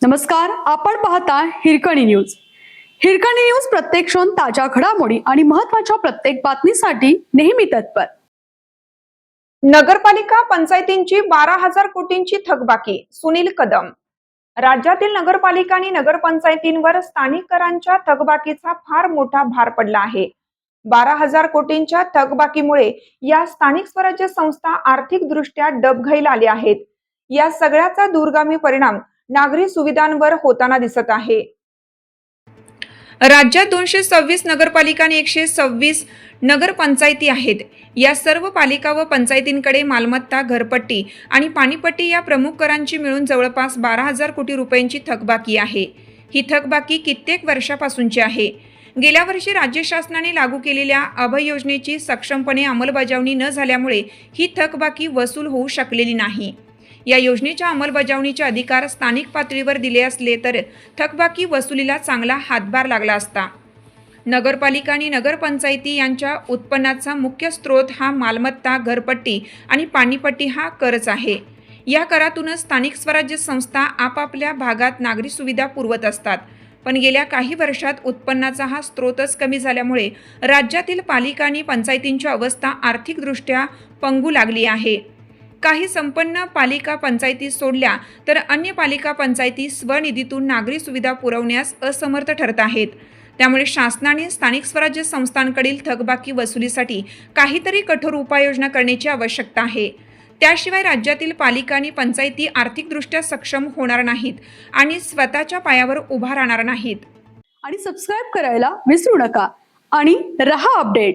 नमस्कार, आपण पाहता हिरकणी न्यूज. हिरकणी न्यूज प्रत्येक क्षण ताज्या घडामोडी आणि महत्त्वाच्या प्रत्येक बातमीसाठी नेहमी तत्पर. नगरपालिका पंचायतींची 12,000 कोटींची थकबाकी. सुनील कदम. राज्यातील नगरपालिका आणि नगरपंचायतींवर स्थानिक करांच्या थकबाकीचा फार मोठा भार पडला आहे. 12,000 कोटींच्या थकबाकीमुळे या स्थानिक स्वराज्य संस्था आर्थिकदृष्ट्या डबघाईला आल्या आहेत. या सगळ्याचा दूरगामी परिणाम नागरी सुविधांवर होताना दिसत आहे. राज्यात 226 नगरपालिका आणि 126 नगरपंचायती आहेत. या सर्व पालिका व पंचायतींकडे मालमत्ता, घरपट्टी आणि पाणीपट्टी या प्रमुख करांची मिळून जवळपास 12,000 कोटी रुपयांची थकबाकी आहे. ही थकबाकी कित्येक वर्षापासूनची आहे. गेल्या वर्षी राज्य शासनाने लागू केलेल्या अभय योजनेची सक्षमपणे अंमलबजावणी न झाल्यामुळे ही थकबाकी वसूल होऊ शकलेली नाही. या योजनेच्या अंमलबजावणीचे अधिकार स्थानिक पातळीवर दिले असले तर थकबाकी वसुलीला चांगला हातभार लागला असता. नगरपालिका आणि नगरपंचायती यांच्या उत्पन्नाचा मुख्य स्रोत हा मालमत्ता, घरपट्टी आणि पाणीपट्टी हा करच आहे. या करातूनच स्थानिक स्वराज्य संस्था आपापल्या भागात नागरी सुविधा पुरवत असतात. पण गेल्या काही वर्षात उत्पन्नाचा हा स्रोतच कमी झाल्यामुळे राज्यातील पालिका आणि पंचायतींची अवस्था आर्थिकदृष्ट्या पंगू लागली आहे. काही संपन्न पालिका पंचायती सोडल्या तर अन्य पालिका पंचायती स्वनिधीतून नागरी सुविधा पुरवण्यास असमर्थ ठरत आहेत. त्यामुळे शासनाने स्थानिक स्वराज्य संस्थांकडील थकबाकी वसुलीसाठी काहीतरी कठोर उपाययोजना करण्याची आवश्यकता आहे. त्याशिवाय राज्यातील पालिका आणि पंचायती आर्थिकदृष्ट्या सक्षम होणार नाहीत आणि स्वतःच्या पायावर उभा राहणार नाहीत. आणि सबस्क्राईब करायला विसरू नका आणि रहा अपडेट.